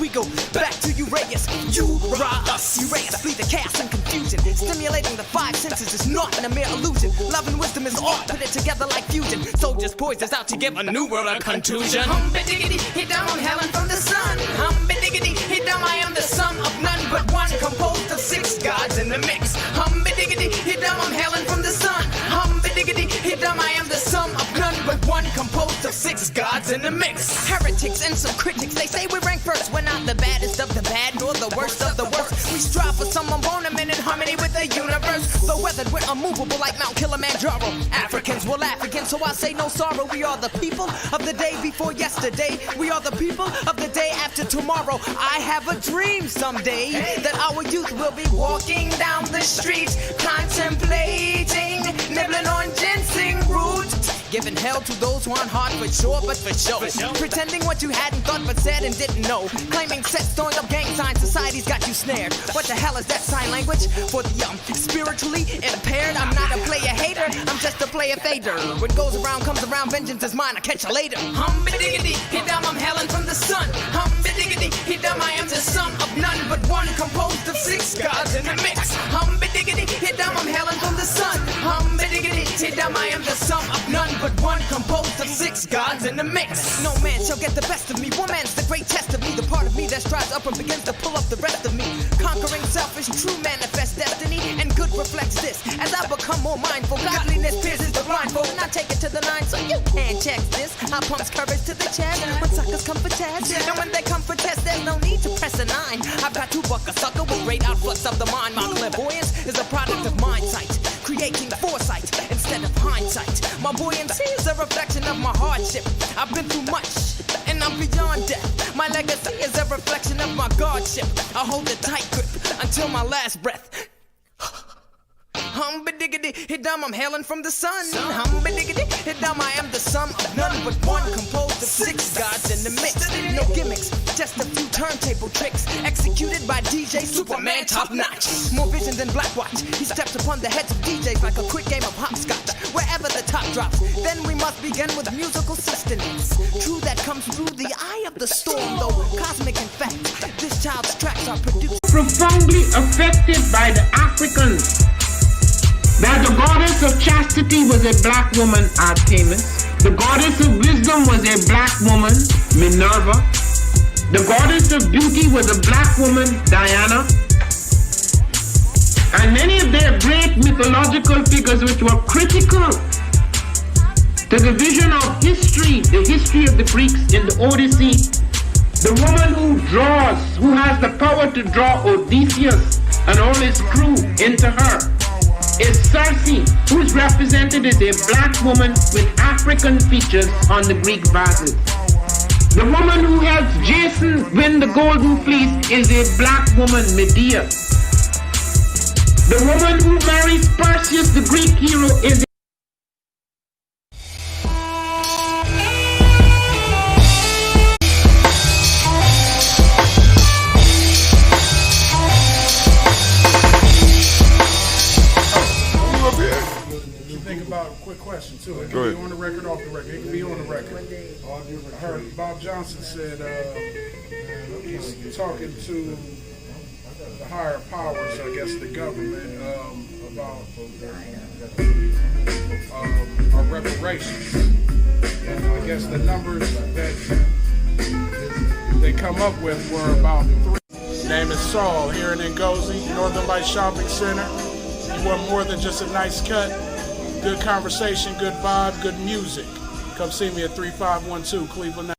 we go back to Uraeus. You raw us, Uraeus, flee the chaos and confusion. Stimulating the five senses is not a mere illusion. Love and wisdom is art, put it together like fusion. Soldiers poised us out to give a new world a contusion. Hum-ba-diggity, hit down on Helen from the sun. Hum-ba-diggity, hit down, I am the sum of none but one, composed of six gods in the mix. Hum-ba-diggity, hit down on Helen from the sun. Hum-ba-diggity, hit down, I am the sum of none but one, composed of six gods in the mix. Heretics and some critics, they say we rank first. We're not the baddest of the bad, nor the worst of the worst. We strive for some embodiment in harmony with the universe. But whether we're unmovable like Mount Kilimanjaro, Africans will laugh again, so I say no sorrow. We are the people of the day before yesterday. We are the people of the day after tomorrow. I have a dream someday that our youth will be walking down the streets, contemplating, nibbling on ginseng roots, giving hell to those who aren't hard for sure, but for show. Pretending what you hadn't thought but said and didn't know. Claiming sets, throwing up gang signs, society's got you snared. What the hell is that sign language? For the spiritually impaired? I'm not a player hater, I'm just a player fader. What goes around comes around, vengeance is mine, I'll catch you later. Hum-ba-diggity, hit down, I'm Helen from the sun. Hum-ba-diggity, hit down, I am the sum of none but one, composed of six gods in the mix. Hum-ba-diggity, hit down, I'm Helen from the sun. Hum-ba-diggity, hit down, I am the sum of none but one, composed of six gods in the mix. No man shall get the best of me. Woman's the great test of me, the part of me that strives up and begins to pull up the rest of me. Conquering selfish, true manifest destiny, and good reflects this. As I become more mindful, godliness pierces the blindfold, and I take it to the nine, so you can't check this. I pumps courage to the chest when suckers come for test, and when they come for test, there's no need to press a nine. I've got to buck a sucker with great outflux of the mind. My clairvoyance is a product of mind sight, creating foresight instead of hindsight. My buoyancy is a reflection of my hardship. I've been through much, and I'm beyond death. My legacy is a reflection of my godship. I hold a tight grip until my last breath. Hum-ba-diggity, hit down, I'm hailing from the sun. Hum-ba-diggity, hit down, I am the sum of none but one, composed of six gods in the mix. No gimmicks, just a few turntable tricks, executed by DJ Superman top notch. More vision than Blackwatch, he steps upon the heads of DJs like a quick game of hopscotch. Wherever the top drops, then we must begin with musical sustenance. True, that comes through the eye of the storm, though cosmic in fact, this child's tracks are produced. Profoundly affected by the Africans. That the goddess of chastity was a black woman, Artemis. The goddess of wisdom was a black woman, Minerva. The goddess of beauty was a black woman, Diana. And many of their great mythological figures which were critical to the vision of history, the history of the Greeks in the Odyssey. The woman who draws, who has the power to draw Odysseus and all his crew into her, is Circe, who is represented as a black woman with African features on the Greek vases. The woman who helps Jason win the golden fleece is a black woman, Medea. The woman who marries Perseus, the Greek hero, is about a quick question too. It can be on the record, off the record. It can be on the record. I heard Bob Johnson said he's talking to the higher powers, I guess the government, about our reparations. And I guess the numbers that they come up with were about 3. His name is Saul, here in Ngozi, Northern Light Shopping Center. You want more than just a nice cut? Good conversation, good vibe, good music. Come see me at 3512 Cleveland.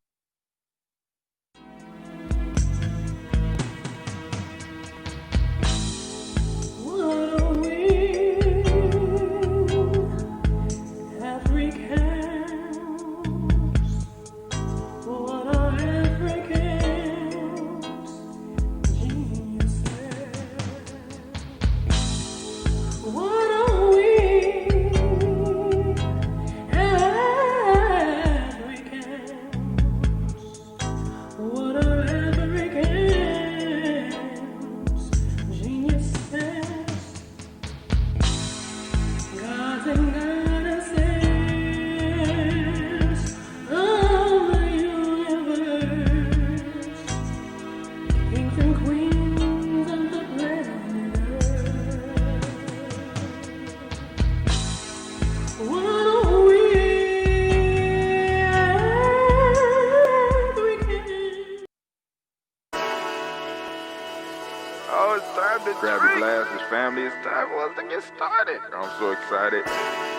it's time to grab your glasses, family. It's time for us to get started. I'm so excited.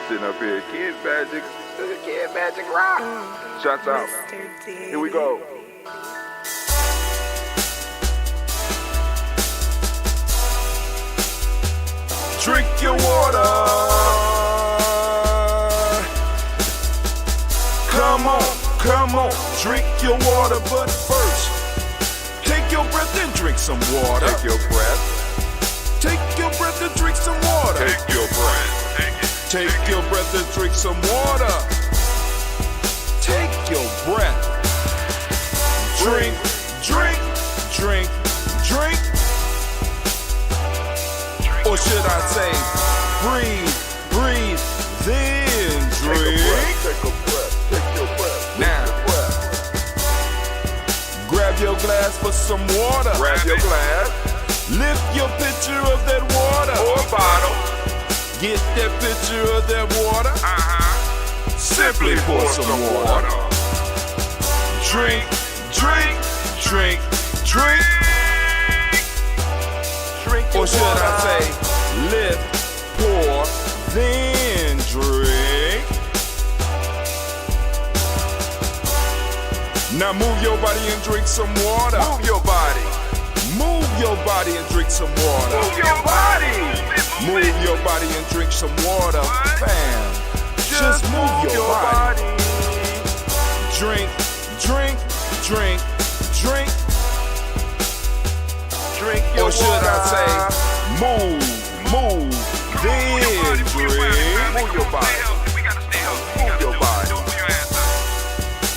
Sitting up here, Kid Magic Rock. Shots out. Here we go. Drink your water. Come on, drink your water, but first, take your breath and drink some water. Take your breath. Take your breath and drink some water. Take your breath. Take your breath and drink some water. Take your breath. Drink, drink, drink, drink. Or should I say, breathe, breathe, then drink. Take a breath, take your breath. Now, grab your glass for some water. Grab your glass. Lift your pitcher of that water. Or bottle. Get that pitcher of that water. Simply pour some water. Drink, drink, drink, drink. Or should I say, lift, pour, then drink. Now move your body and drink some water. Move your body. Move your body and drink some water. Move your body. Move your body and drink some water. Bam. Just move your body. Drink, drink, drink, drink. Drink your or should water. I say, move, then drink. Move your body. Move your body.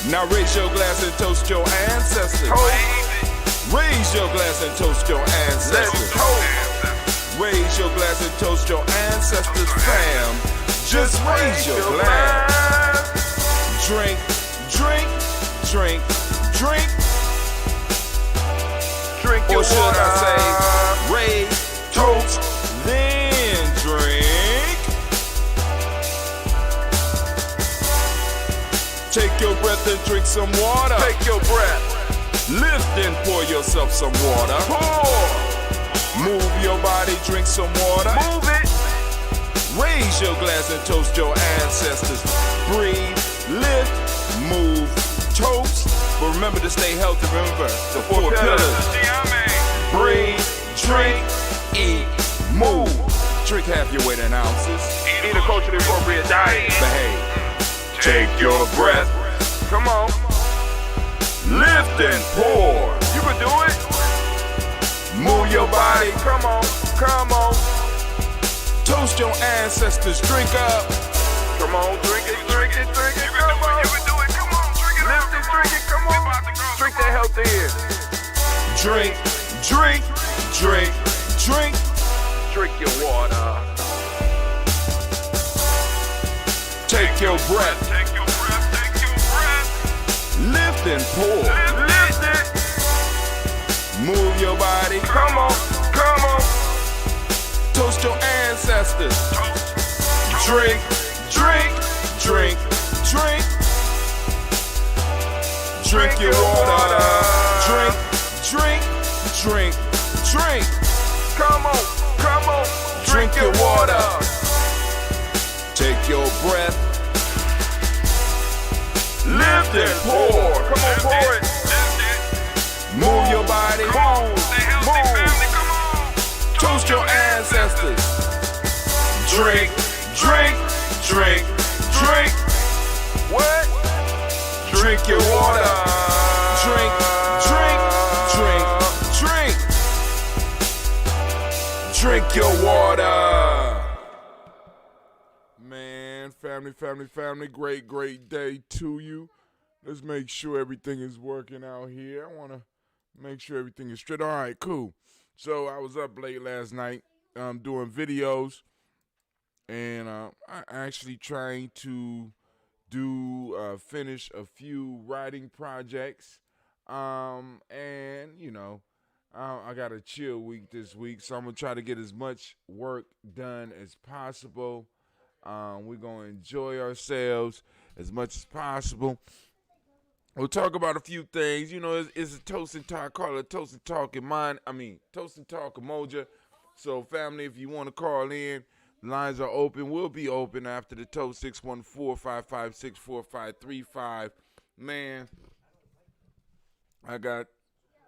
Now raise your glass and toast your ancestors. Raise your glass and toast your ancestors. Raise your glass and toast your ancestors, fam. Just raise your glass. Drink, drink, drink, drink. Drink your or should water. I say, raise, toast, then drink. Take your breath and drink some water. Take your breath. Lift and pour yourself some water. Pour. Move your body, drink some water. Move it. Raise your glass and toast your ancestors. Breathe, lift, move, toast. But remember to stay healthy. Remember the four pillars. Breathe, drink, eat, move. Drink half your weight in ounces. Eat a culturally appropriate diet. Behave. Take your breath. Come on. Lift and pour. You can do it. Move your body. Come on. Come on. Toast your ancestors. Drink up. Come on. Drink it. Drink it. Drink it. Come on. You can do it. Come on. Drink it. Lift and drink it. Come on. Drink that health in. Drink. Drink. Drink. Drink. Drink your water. Take your breath. Take your breath. Take your breath. Lift and pour. Lift it. Move your body. Come on. Come on. Toast your ancestors. Drink. Drink. Drink. Drink. Drink your water. Drink. Drink. Drink. Drink. Come on. Come on. Drink your water. Take your breath. Lift and pour. Come on, pour it. Move your body. Move. Toast your ancestors. Drink, drink, drink, drink. What? Drink your water. Drink, drink, drink, drink. Drink your water. Man, family, great day to you. Let's make sure everything is working out here. I want to make sure everything is straight. All right, cool. So I was up late last night doing videos, and I actually trying to finish a few writing projects. And, you know, I got a chill week this week, so I'm going to try to get as much work done as possible. We're going to enjoy ourselves as much as possible. We'll talk about a few things. You know, it's a Toast and Talk. Call it Toast and Talk in mine. Toast and Talk Umoja. So, family, if you want to call in, lines are open. We'll be open after the toast. 614-556-4535. Man, I got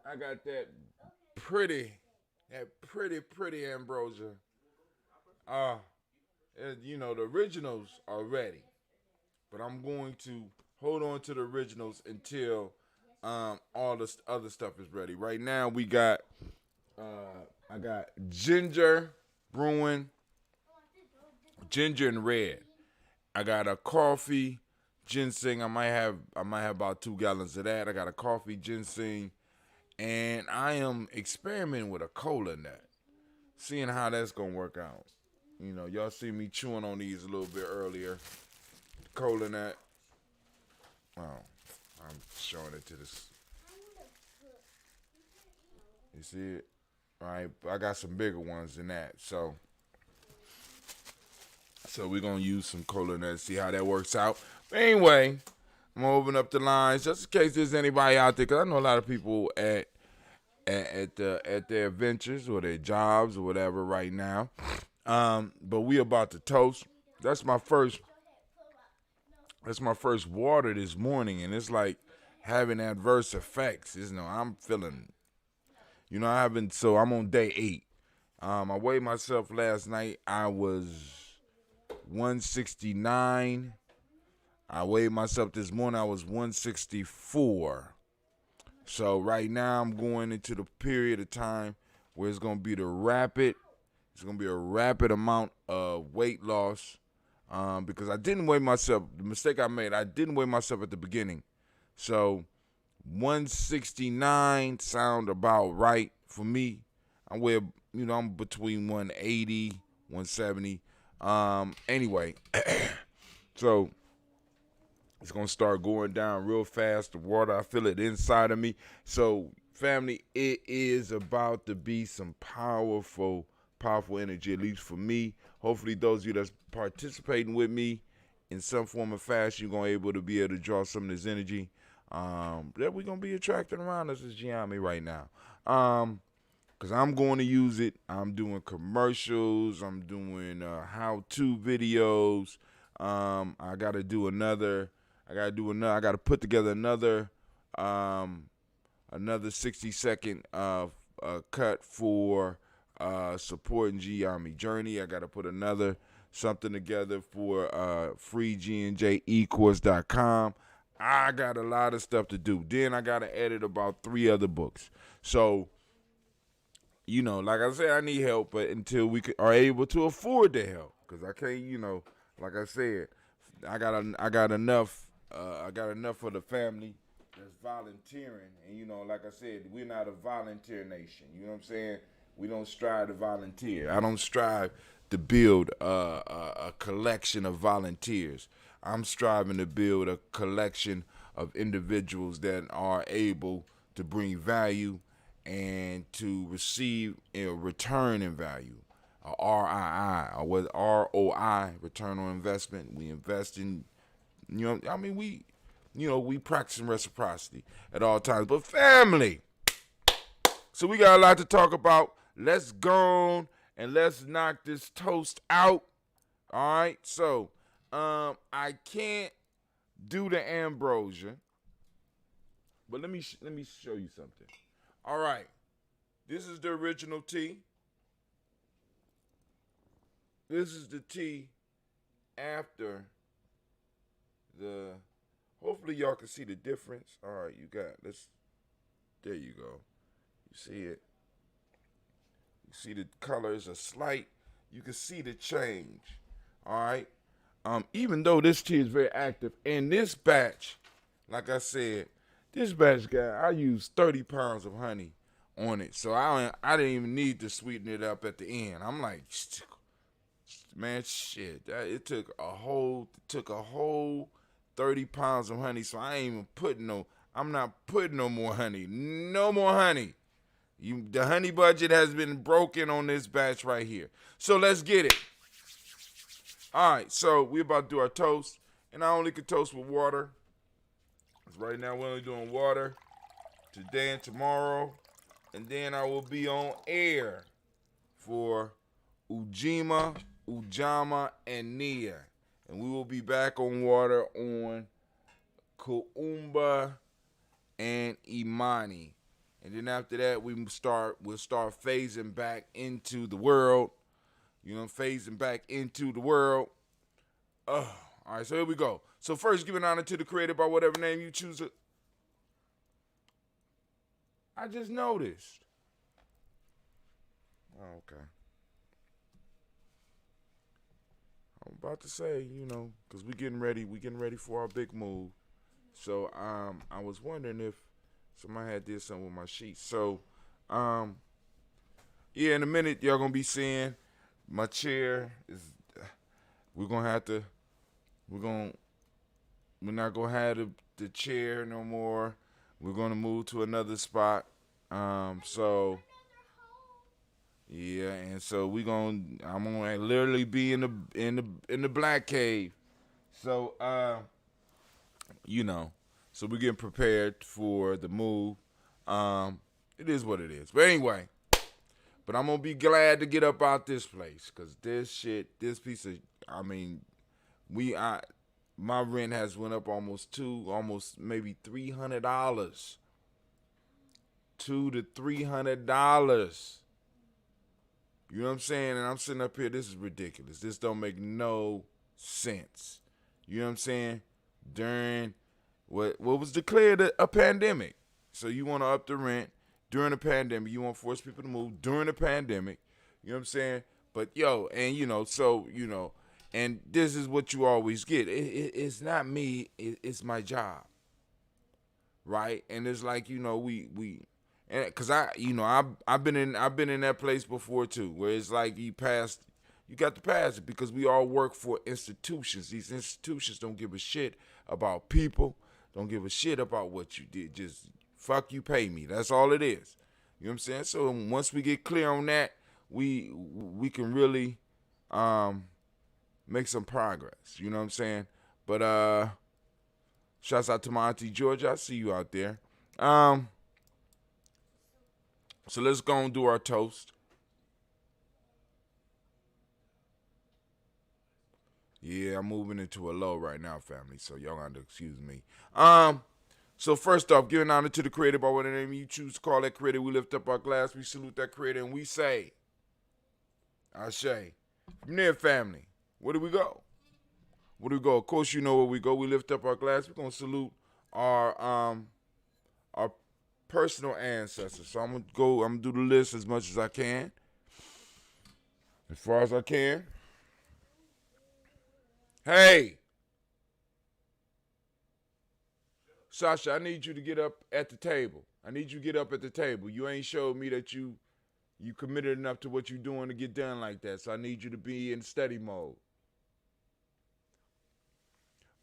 that pretty ambrosia. The originals are ready, but I'm going to hold on to the originals until all the other stuff is ready. Right now, I got ginger brewing, ginger and red. I got a coffee ginseng. I might have about 2 gallons of that. I got a coffee ginseng, and I am experimenting with a cola nut, seeing how that's gonna work out. You know, y'all see me chewing on these a little bit earlier. Cola nut. Oh, I'm showing it to this. You see it? All right, I got some bigger ones than that. So we're going to use some cola nut, see how that works out. But anyway, I'm going to open up the lines just in case there's anybody out there, because I know a lot of people at their ventures or their jobs or whatever right now. But we about to toast. That's my first water this morning, and it's like having adverse effects. I'm feeling, so I'm on day 8. I weighed myself last night. I was 169. I weighed myself this morning. I was 164. So right now I'm going into the period of time where it's going to be a rapid amount of weight loss. Because I didn't weigh myself. The mistake I made, I didn't weigh myself at the beginning. So 169 sound about right for me. I'm between 180, 170. Anyway, so it's going to start going down real fast. The water, I feel it inside of me. So, family, it is about to be some powerful energy, at least for me. Hopefully, those of you that's participating with me in some form or fashion, you're going to be able to draw some of this energy that we're going to be attracting around us as Gianni right now. Because I'm going to use it. I'm doing commercials. I'm doing how-to videos. I got to put together another 60-second cut for supporting Gianni Journey. I got to put something together for freegnjecourse.com. I got a lot of stuff to do. Then I got to edit about 3 other books. So, like I said, I need help, but until we are able to afford the help, because I can't, like I said, I got enough for the family that's volunteering, and like I said, we're not a volunteer nation. You know what I'm saying? We don't strive to volunteer. I don't strive to build a collection of volunteers. I'm striving to build a collection of individuals that are able to bring value and to receive a return in value, a RII, or what ROI, return on investment. We invest in, we practice reciprocity at all times. But family, so we got a lot to talk about. Let's go on and let's knock this toast out. All right, so I can't do the ambrosia, but let me show you something. All right, this is the original tea. This is the tea after the. Hopefully y'all can see the difference. All right, there you go. You see it. You see the colors are slight. You can see the change. All right. Even though this tea is very active, and this batch, like I said, I used 30 pounds of honey on it, so I didn't even need to sweeten it up at the end. I'm like, man, shit, it took a whole 30 pounds of honey, so I'm not putting no more honey. No more honey. The honey budget has been broken on this batch right here. So let's get it. All right, so we're about to do our toast, and I only can toast with water. Right now we're only doing water today and tomorrow. And then I will be on air for Ujima, Ujama, and Nia. And we will be back on water on Kuumba and Imani. And then after that, we'll start phasing back into the world. Phasing back into the world. All right, so here we go. So first, giving honor to the creator by whatever name you choose. I just noticed. Oh, okay. I'm about to say, because we getting ready for our big move. So I was wondering if somebody had did something with my sheets. So in a minute y'all gonna be seeing my chair is. We're not gonna have the chair no more. We're gonna move to another spot. So yeah, and so I'm gonna literally be in the black cave. So so we're getting prepared for the move. It is what it is. But anyway, I'm gonna be glad to get up out this place, cause this piece of, my rent has went up almost maybe $300, $200 to $300. You know what I'm saying? And I'm sitting up here. This is ridiculous. This don't make no sense. You know what I'm saying? During what was declared a pandemic. So you want to up the rent during the pandemic. You want to force people to move during the pandemic. You know what I'm saying? But and this is what you always get. It's not me. It's my job, right? And it's like because I've been in that place before too, where it's like you got to pass it, because we all work for institutions. These institutions don't give a shit about people. Don't give a shit about what you did. Just fuck you, pay me. That's all it is. You know what I'm saying? So once we get clear on that, we can really make some progress. You know what I'm saying? But shouts out to my auntie Georgia. I see you out there. So let's go and do our toast. Yeah, I'm moving into a low right now, family, so y'all got to excuse me. So first off, giving honor to the creator by whatever name you choose to call that creator. We lift up our glass, we salute that creator, and we say, Ashe. From there, family, where do we go? Where do we go? Of course, you know where we go. We lift up our glass. We're going to salute our personal ancestors. So I'm going to do the list as much as I can. As far as I can. Hey, Sasha, I need you to get up at the table. I need you to get up at the table. You ain't showed me that you committed enough to what you're doing to get done like that. So I need you to be in study mode.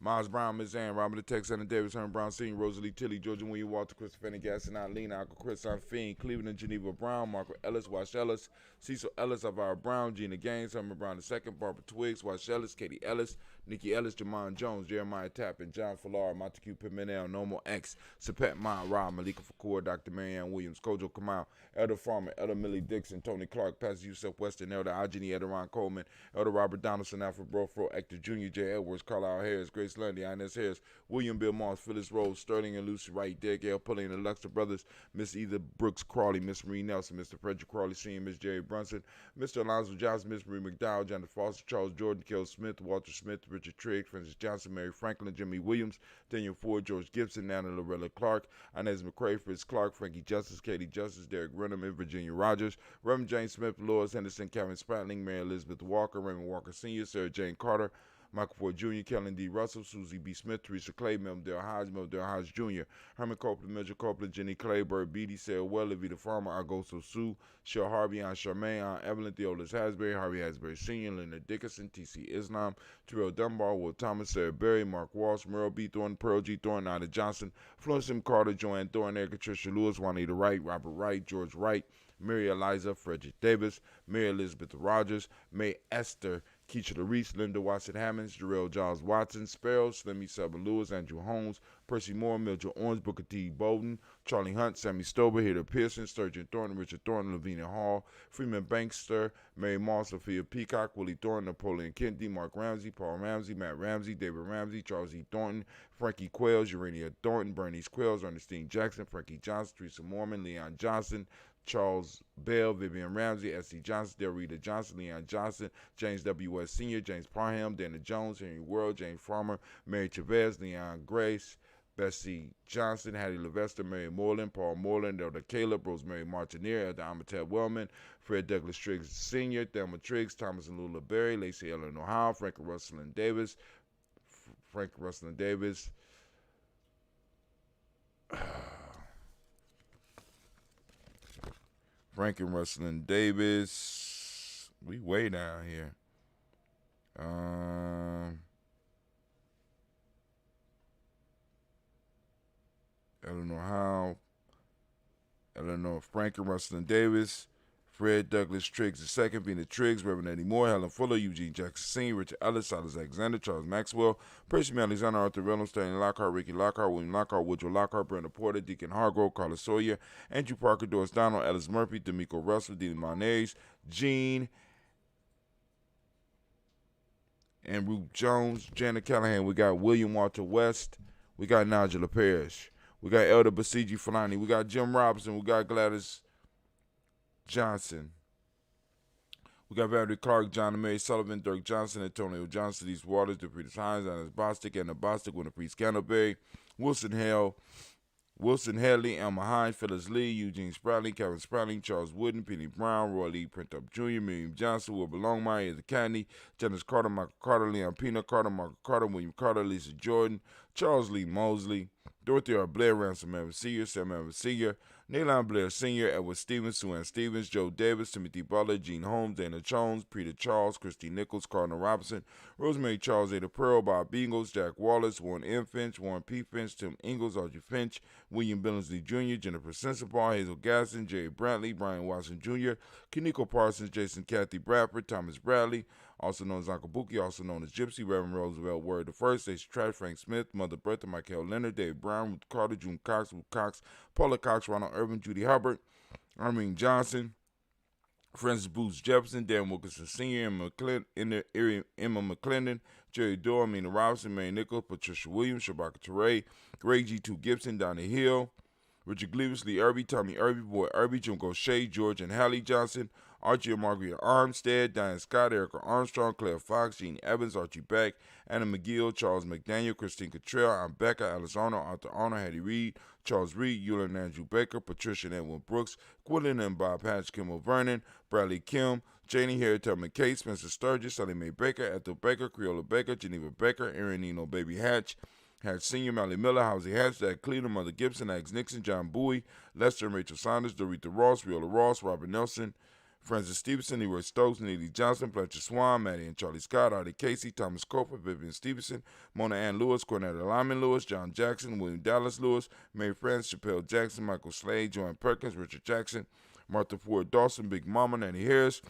Miles Brown, Miss Ann, Robert the Tex, Anna Davis, Herman Brown, Senior, Rosalie Tilly, Georgia William, Walter, Christopher Gasson, Lena, Uncle Chris, Aunt Fiend, Cleveland and Geneva Brown, Marco Ellis, Wash Ellis, Cecil Ellis, Alvaro Brown, Gina Gaines, Herman Brown II, Barbara Twiggs, Wash Ellis, Katie Ellis, Nikki Ellis, Jamon Jones, Jeremiah Tappan, John Fallar, Montague Pimentel, Normal X, Sapet Ma, Rob, Malika Fakour, Dr. Marianne Williams, Kojo Kamal, Elder Farmer, Elder Millie Dixon, Tony Clark, Pastor Yusuf Weston, Elder Ajani, Ron Coleman, Elder Robert Donaldson, Alfred Brofro, Hector Jr., J. Edwards, Carlisle Harris, Grace Lundy, Inez Harris, William Bill Moss, Phyllis Rose, Sterling and Lucy Wright, Derek L. Pulley and the Luxor Brothers, Miss Edith Brooks Crawley, Miss Marie Nelson, Mr. Frederick Crawley Sr., Miss Jerry Brunson, Mr. Alonzo Johnson, Miss Marie McDowell, Jonathan Foster, Charles Jordan, Kel Smith, Walter Smith, Richard Trigg, Francis Johnson, Mary Franklin, Jimmy Williams, Daniel Ford, George Gibson, Nana Lorella Clark, Inez McCrae, Fritz Clark, Frankie Justice, Katie Justice, Derek Renham, and Virginia Rogers, Reverend James Smith, Lois Henderson, Kevin Spratling, Mary Elizabeth Walker, Raymond Walker Sr., Sarah Jane Carter, Michael Ford Jr., Kellen D. Russell, Susie B. Smith, Teresa Clay, Dale Hodge Jr., Herman Copeland, Mitchell Copeland, Jenny Clayburg, Beatty, Sarah Weller, Vita Farmer, Augusto Sue, Shell Harvey, Aunt Charmaine, Aunt Evelyn, Theolis Hasbury, Harvey Hasbury Sr., Linda Dickinson, T.C. Islam, Terrell Dunbar, Will Thomas, Sarah Berry, Mark Walsh, Merle B. Thornton, Pearl G. Thornton, Ida Johnson, Florence M. Carter, Joanne Thornton, Erica Tricia Lewis, Juanita Wright, Robert Wright, George Wright, Mary Eliza, Frederick Davis, Mary Elizabeth Rogers, May Esther Keisha Reese, Linda Watson Hammonds, Jarrell Giles Watson, Sparrow, Slimmy Southern Lewis, Andrew Holmes, Percy Moore, Mildred Orange, Booker T. Bowden, Charlie Hunt, Sammy Stover, Hader Pearson, Sturgeon Thornton, Richard Thornton, Lavinia Hall, Freeman Bankster, Mary Moss, Sophia Peacock, Willie Thornton, Napoleon Kennedy, Mark Ramsey, Paul Ramsey, Matt Ramsey, David Ramsey, Charles E. Thornton, Frankie Quails, Urania Thornton, Bernice Quails, Ernestine Jackson, Frankie Johnson, Teresa Mormon, Leon Johnson, Charles Bell, Vivian Ramsey, S.C. Johnson, Delrita Johnson, Leon Johnson, James W. West Sr., James Parham, Dana Jones, Henry World, James Farmer, Mary Chavez, Leon Grace, Bessie Johnson, Hattie Levester, Mary Moreland, Paul Moreland, Elder Caleb, Rosemary Martineer, Elder Amatel Wellman, Fred Douglas Triggs Sr., Thelma Triggs, Thomas and Lula Berry, Lacey Ellen O'Hara, Frank Russell and Davis, Frank and Russell Davis. We way down here. Eleanor Frank and Russell Davis. Fred Douglas Triggs II, Vina Triggs, Reverend Eddie Moore, Helen Fuller, Eugene Jackson Sr., Richard Ellis, Silas Alexander, Charles Maxwell, Percy Alexander, Arthur Reynolds, Stanley Lockhart, Ricky Lockhart, William Lockhart, Woodrow Lockhart, Brenda Porter, Deacon Hargrove, Carla Sawyer, Andrew Parker, Doris Donald, Ellis Murphy, D'Amico Russell, Dina Monez, Jean, and Ruth Jones, Janet Callahan. We got William Walter West. We got Nigella Parrish. We got Elder Basiji Fulani. We got Jim Robinson. We got Gladys Johnson. We got Valerie Clark, John and Mary Sullivan, Dirk Johnson, Antonio Johnson, East Waters, DePretis Hines, Anna Bostic, Anna Bostic, Winifred Candleberry, Wilson Haley, Elma Hines, Phyllis Lee, Eugene Spratling, Kevin Spratling, Charles Wooden, Penny Brown, Roy Lee, Printup Jr., Miriam Johnson, Wilbur Longmire, Izzy Candy, Janice Carter, Michael Carter, Leon Pina Carter, Michael Carter, William Carter, Lisa Jordan, Charles Lee Mosley, Dorothy R. Blair, Ransom Evans Sr., Sam Evans Sr., Nayland Blair Sr., Edward Stevens, Sue Ann Stevens, Joe Davis, Timothy Butler, Gene Holmes, Dana Jones, Peter Charles, Christy Nichols, Cardinal Robinson, Rosemary Charles, Ada Pearl, Bob Ingles, Jack Wallace, Warren M. Finch, Warren P. Finch, Tim Ingles, Archie Finch, William Billingsley Jr., Jennifer Sensabaugh, Hazel Gasson, Jerry Brantley, Brian Watson Jr., Kaniko Parsons, Jason Kathy Bradford, Thomas Bradley, also known as Uncle Bookie, also known as Gypsy, Reverend Roosevelt Word I, Stacey Trash, Frank Smith, Mother Bertha, Michael Leonard, David Brown, Ruth Carter, June Cox, Ruth Cox, Paula Cox, Ronald Irvin, Judy Hubbard, Armin Johnson, Francis Booth Jefferson, Dan Wilkinson Sr., Emma McClendon, Jerry Dorr, Mina Robinson, Mary Nichols, Patricia Williams, Shabaka Teray, Ray G2 Gibson, Donnie Hill, Richard Gleavis, Lee Irby, Tommy Irby, Boy Irby, Jim Gaucher, George and Hallie Johnson, Archie and Margaret Armstead, Diane Scott, Erica Armstrong, Claire Fox, Gene Evans, Archie Beck, Anna McGill, Charles McDaniel, Christine Cottrell, Aunt Becca, Alice Arnold, Arthur Arnold, Hattie Reed, Charles Reed, Eula and Andrew Baker, Patricia and Edwin Brooks, Quillen and Bob Hatch, Kimmel Vernon, Bradley Kim, Janie Harriet Tubman Kate, Spencer Sturgis, Sally Mae Baker, Ethel Baker, Creola Baker, Geneva Baker, Aaron Nino Baby Hatch, Hatch Sr., Mally Miller, Housie Hatch, Jack Cleveland, Mother Gibson, Ax Nixon, John Bowie, Lester and Rachel Saunders, Dorita Ross, Viola Ross, Robert Nelson, Francis Stevenson, Leroy Stokes, Neely Johnson, Fletcher Swan, Maddie and Charlie Scott, Artie Casey, Thomas Coper, Vivian Stevenson, Mona Ann Lewis, Cornetta Lyman Lewis, John Jackson, William Dallas Lewis, Mary France, Chappelle Jackson, Michael Slade, Joanne Perkins, Richard Jackson, Martha Ford Dawson, Big Mama, Nanny Harris,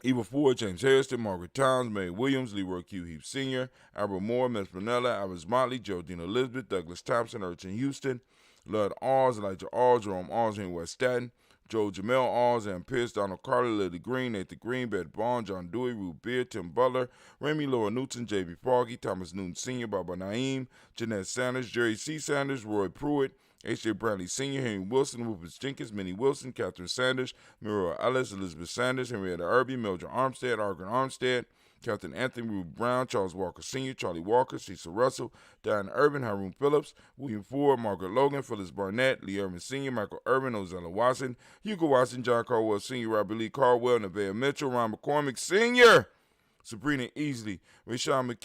Eva Ford, James Harrison, Margaret Towns, Mary Williams, Leroy Q. Heath Sr., Albert Moore, Miss Manella, Alice Motley, Geraldine Elizabeth, Douglas Thompson, Urchin Houston, Lud Oz, Elijah Oz, Jerome Oz, Henry West Staten, Joe Jamel Oz, Ann Pierce, Donald Carter, Lily Green, Nathan Green, Beth Bond, John Dewey, Ruth Beard, Tim Butler, Remy Laura Newton, J.B. Foggy, Thomas Newton Sr., Baba Naeem, Jeanette Sanders, Jerry C. Sanders, Roy Pruitt, H.J. Bradley Sr., Henry Wilson, Rufus Jenkins, Minnie Wilson, Catherine Sanders, Muriel Ellis, Elizabeth Sanders, Henrietta Irby, Mildred Armstead, Argon Armstead, Captain Anthony Ruth Brown, Charles Walker Sr., Charlie Walker, Cecil Russell, Diane Urban, Haroon Phillips, William Ford, Margaret Logan, Phyllis Barnett, Lee Urban Sr., Michael Urban, Ozella Watson, Hugo Watson, John Caldwell Sr., Robert Lee Caldwell, Nevaeh Mitchell, Ron McCormick Sr., Sabrina Easley, Rashawn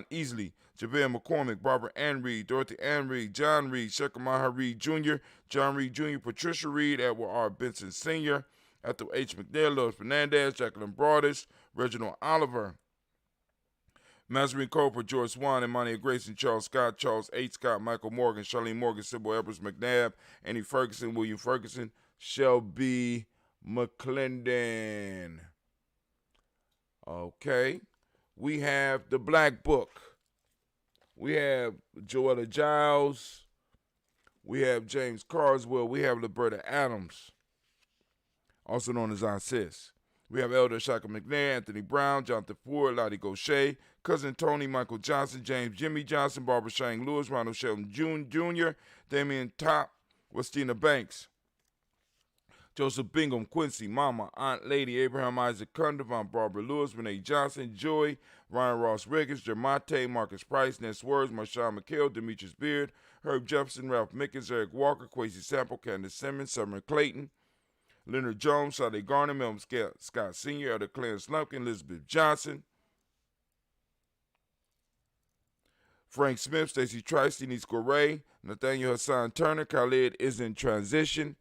Easley, Javale McCormick, Barbara Ann Reed, Dorothy Ann Reed, John Reed, Shekamaha Reed Jr., John Reed Jr., Patricia Reed, Edward R. Benson Sr., Ethel H. McNair, Lois Fernandez, Jacqueline Broadus, Reginald Oliver, Mazarine Cooper, George Swan, Imania Grayson, Charles Scott, Charles H. Scott, Michael Morgan, Charlene Morgan, Sybil Evers McNabb, Annie Ferguson, William Ferguson, Shelby McClendon. Okay. We have the Black Book. We have Joella Giles. We have James Carswell. We have Liberta Adams, also known as Aunt Sis. We have Elder Shaka McNair, Anthony Brown, Jonathan Ford, Lottie Gaucher, Cousin Tony, Michael Johnson, James Jimmy Johnson, Barbara Shang Lewis, Ronald Shelton Jr., Damian Top, Westina Banks, Joseph Bingham, Quincy, Mama, Aunt Lady, Abraham Isaac Cundivan, Barbara Lewis, Renee Johnson, Joy, Ryan Ross Riggins, Jermate, Marcus Price, Ness Words, Marshawn McHale, Demetrius Beard, Herb Jefferson, Ralph Mickens, Eric Walker, Quasi Sample, Candace Simmons, Summer Clayton, Leonard Jones, Sade Garner, Melvin Scott Sr., Elder Clarence Lumpkin, Elizabeth Johnson, Frank Smith, Stacey Trice, Denise Correa, Nathaniel Hassan Turner, Khalid is in transition,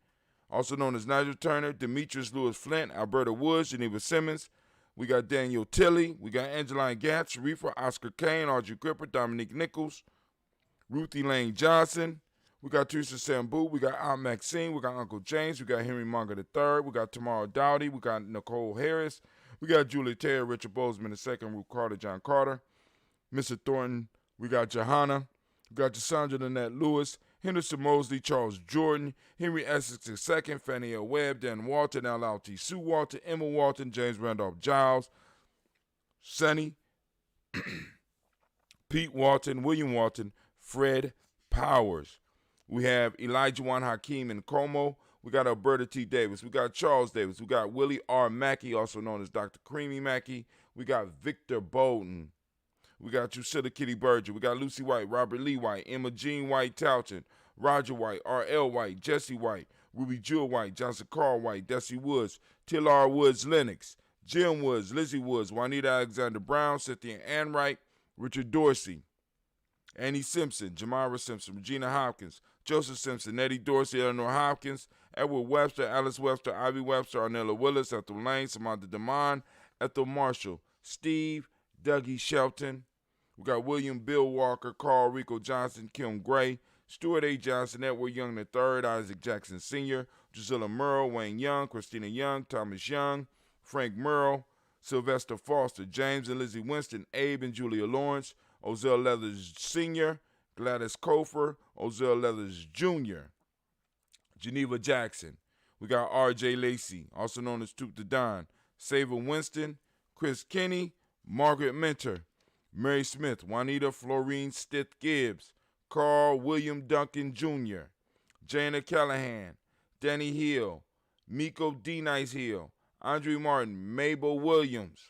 also known as Nigel Turner, Demetrius Lewis Flint, Alberta Woods, Geneva Simmons. We got Daniel Tilley. We got Angeline Gatz, Sharifa, Oscar Kane, Audrey Gripper, Dominique Nichols, Ruthie Lane Johnson. We got Teresa Sambu. We got Aunt Maxine. We got Uncle James. We got Henry Munger III. We got Tamara Dowdy. We got Nicole Harris. We got Julie Taylor, Richard Bozeman II, Ruth Carter, John Carter, Mr. Thornton. We got Johanna. We got Cassandra Lynette Lewis, Henderson Mosley, Charles Jordan, Henry Essex II, Fannie L. Webb, Dan Walton, Al T. Sue Walton, Emma Walton, James Randolph Giles, Sonny, Pete Walton, William Walton, Fred Powers. We have Elijah Juan Hakeem and Como. We got Alberta T. Davis. We got Charles Davis. We got Willie R. Mackey, also known as Dr. Creamy Mackey. We got Victor Bowden. We got Drusilla Kitty Berger. We got Lucy White, Robert Lee White, Emma Jean White Touchin, Roger White, R.L. White, Jesse White, Ruby Jewel White, Johnson Carl White, Desi Woods, Tillar Woods Lennox, Jim Woods, Lizzie Woods, Juanita Alexander Brown, Cynthia Ann Wright, Richard Dorsey, Annie Simpson, Jamara Simpson, Regina Hopkins, Joseph Simpson, Eddie Dorsey, Eleanor Hopkins, Edward Webster, Alice Webster, Ivy Webster, Arnella Willis, Ethel Lane, Samantha DeMond, Ethel Marshall, Steve, Dougie Shelton. We got William Bill Walker, Carl Rico Johnson, Kim Gray, Stuart A. Johnson, Edward Young III, Isaac Jackson Sr., Drusilla Merle, Wayne Young, Christina Young, Thomas Young, Frank Merle, Sylvester Foster, James and Lizzie Winston, Abe and Julia Lawrence, Ozell Leathers Sr., Gladys Kofer, Ozell Leathers Jr., Geneva Jackson. We got R.J. Lacey, also known as Toot the Don, Saver Winston, Chris Kinney, Margaret Mentor, Mary Smith, Juanita Florine Stith Gibbs, Carl William Duncan Jr., Jana Callahan, Danny Hill, Miko D. Nice Hill, Andre Martin, Mabel Williams,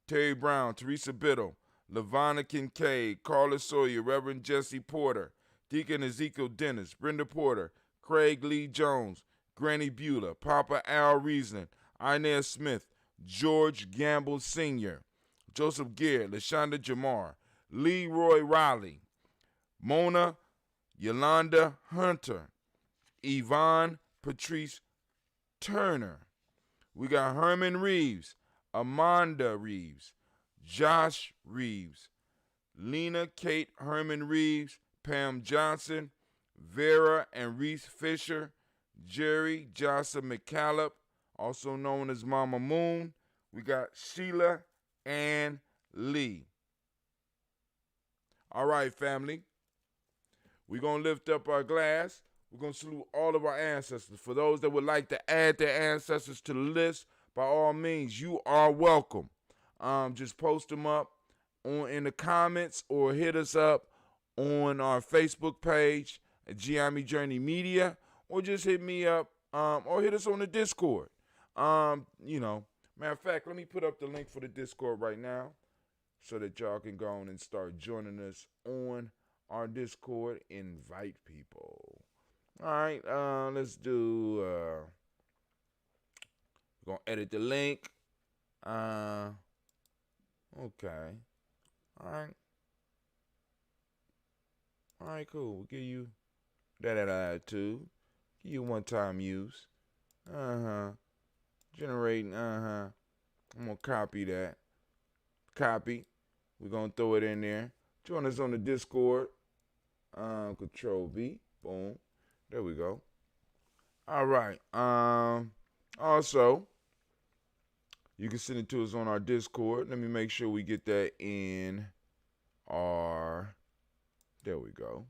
Terry Brown, Teresa Biddle, Lavonna Kincaid, Carla Sawyer, Reverend Jesse Porter, Deacon Ezekiel Dennis, Brenda Porter, Craig Lee Jones, Granny Beulah, Papa Al Reason, Inez Smith, George Gamble Sr., Joseph Garrett, LaShonda Jamar, Leroy Riley, Mona Yolanda Hunter, Yvonne Patrice Turner. We got Herman Reeves, Amanda Reeves, Josh Reeves, Lena Kate Herman Reeves, Pam Johnson, Vera and Reese Fisher, Jerry Jossa McCallop, also known as Mama Moon. We got Sheila Ann Lee. All right, family. We're going to lift up our glass. We're going to salute all of our ancestors. For those that would like to add their ancestors to the list, by all means, you are welcome. Just post them up in the comments or hit us up on our Facebook page at Giami Journey Media, or just hit me up or hit us on the Discord. Matter of fact, let me put up the link for the Discord right now so that y'all can go on and start joining us on our Discord. Invite people. All right, let's do, we're going to edit the link. Okay. All right, cool. We'll give you that attitude. Give you one-time use. Generating, I'm going to copy that. Copy. We're going to throw it in there. Join us on the Discord. Control V. Boom. There we go. All right. Also, You can send it to us on our Discord. Let me make sure we get that in our, there we go.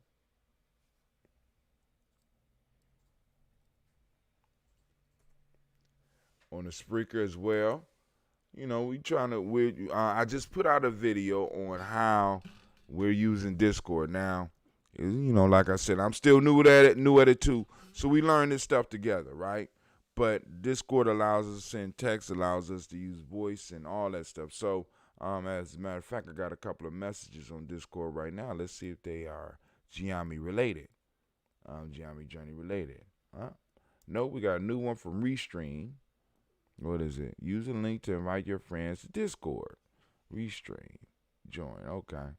On the Spreaker as well. You know, I just put out a video on how we're using Discord now. You know, like I said, I'm still new at it too. So we learn this stuff together, right? But Discord allows us to send text, allows us to use voice and all that stuff. So, as a matter of fact, I got a couple of messages on Discord right now. Let's see if they are Giami related. Giami Journey related. No, we got a new one from Restream. What is it? Use a link to invite your friends to Discord. Restream. Join. Okay.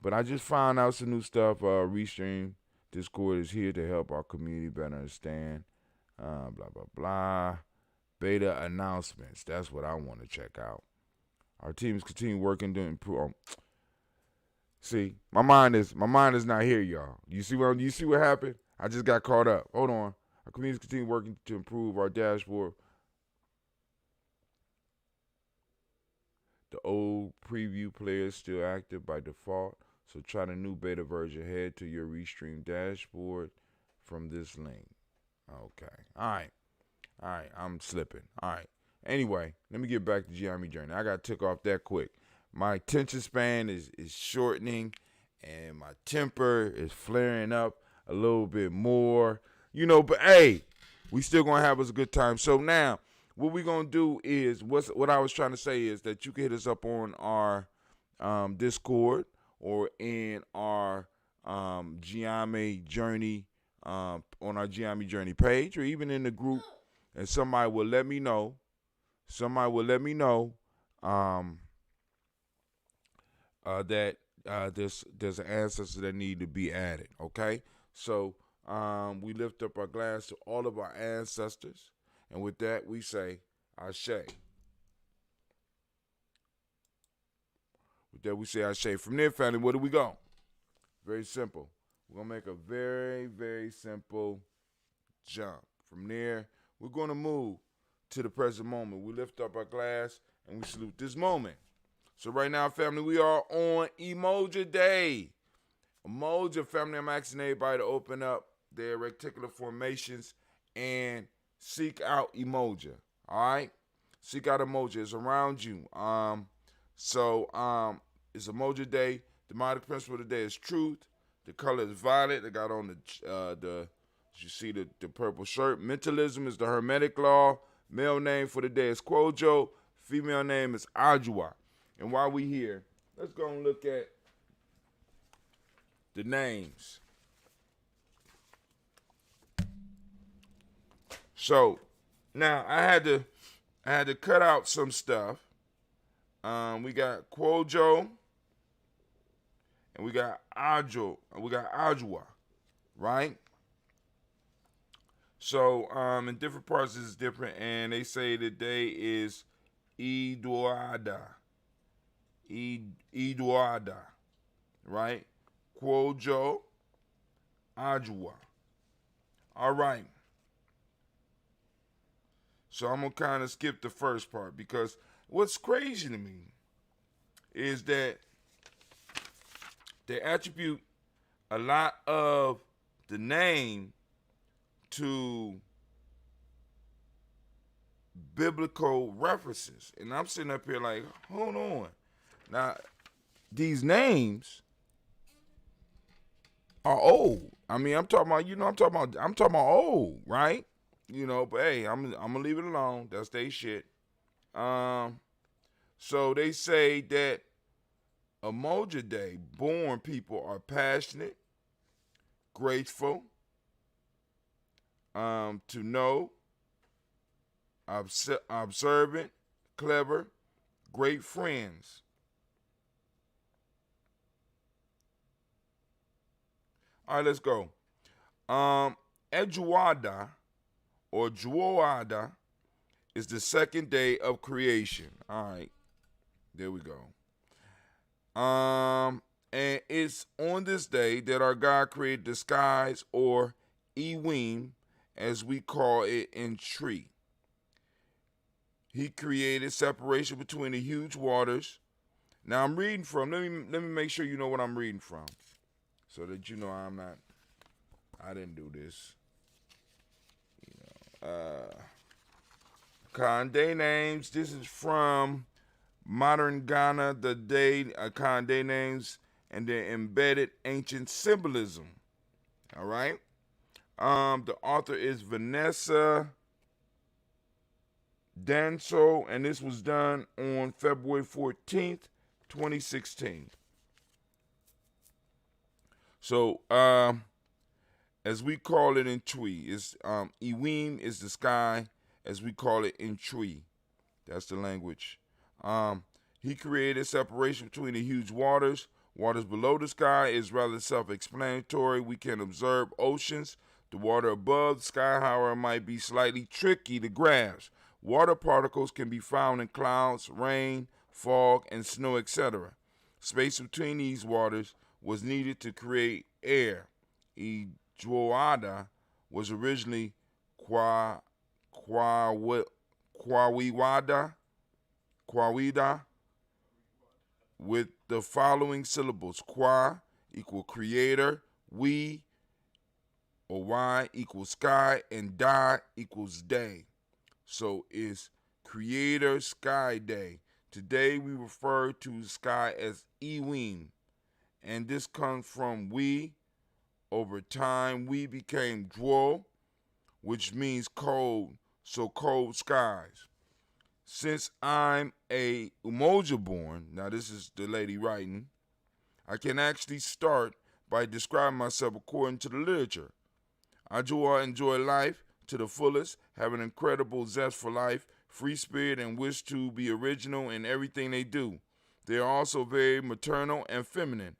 But I just found out some new stuff. Restream. Discord is here to help our community better understand. Blah, blah, blah. Beta announcements. That's what I want to check out. Our teams continue working to improve. See, my mind is not here, y'all. You see what happened? I just got caught up. Hold on. Our communities continue working to improve our dashboard. The old preview player is still active by default, so try the new beta version. Head to your Restream dashboard from this link. Okay. All right. I'm slipping. All right. Anyway, let me get back to Giami Journey. I got took off that quick. My attention span is shortening, and my temper is flaring up a little bit more. You know, but hey, we still gonna have us a good time. So now, what we're going to do is, what I was trying to say is that you can hit us up on our Discord or in our Giami Journey, on our Giami Journey page, or even in the group, and somebody will let me know. That there's an ancestor that need to be added, okay? So we lift up our glass to all of our ancestors. And with that, we say, Ashe. With that, we say, Ashe. From there, family, where do we go? Very simple. We're going to make a very, very simple jump. From there, we're going to move to the present moment. We lift up our glass, and we salute this moment. So right now, family, we are on Umoja Day. Umoja, family, I'm asking everybody to open up their reticular formations and seek out Umoja, all right? Seek out Umoja. It's around you. It's Umoja Day. The demonic principle of the day is truth. The color is violet. They got on you see the purple shirt. Mentalism is the hermetic law. Male name for the day is Kwojo. Female name is Ajua. And while we here, let's go and look at the names. So now I had to cut out some stuff. We got Kwojo and we got Ajua, right? So in different parts it's different, and they say the day is Iduada, right? Kwojo, Ajua. All right. So I'm going to kind of skip the first part, because what's crazy to me is that they attribute a lot of the name to biblical references. And I'm sitting up here like, hold on. Now, these names are old. I mean, I'm talking about old, right? You know, but hey, I'm gonna leave it alone. That's their shit. So they say that Umoja Day, born people are passionate, grateful, to know, observant, clever, great friends. All right, let's go. Ejuada or Juoada is the second day of creation. All right, there we go. And it's on this day that our God created the skies, or Ewim, as we call it in tree. He created separation between the huge waters. Now I'm reading from. Let me make sure you know what I'm reading from, so that you know I didn't do this. Conde names. This is from Modern Ghana. The day Conde names and their embedded ancient symbolism. All right. The author is Vanessa Danso, and this was done on February 14th, 2016. So, as we call it in Twi, is Iwim is the sky, as we call it in Twi. That's the language. He created separation between the huge waters. Waters below the sky is rather self-explanatory. We can observe oceans. The water above the sky, however, might be slightly tricky to grasp. Water particles can be found in clouds, rain, fog, and snow, etc. Space between these waters was needed to create air. Ijoada was originally Kwawida, with the following syllables: Kwa equal creator, we or Y equals sky, and Da equals day. So it's creator sky day. Today we refer to the sky as Iwim, and this comes from we. Over time we became Dwo, which means cold, so cold skies. Since I'm a Umoja born, now this is the lady writing, I can actually start by describing myself according to the literature. I enjoy life to the fullest, have an incredible zest for life, free spirit, and wish to be original in everything they do. They are also very maternal and feminine,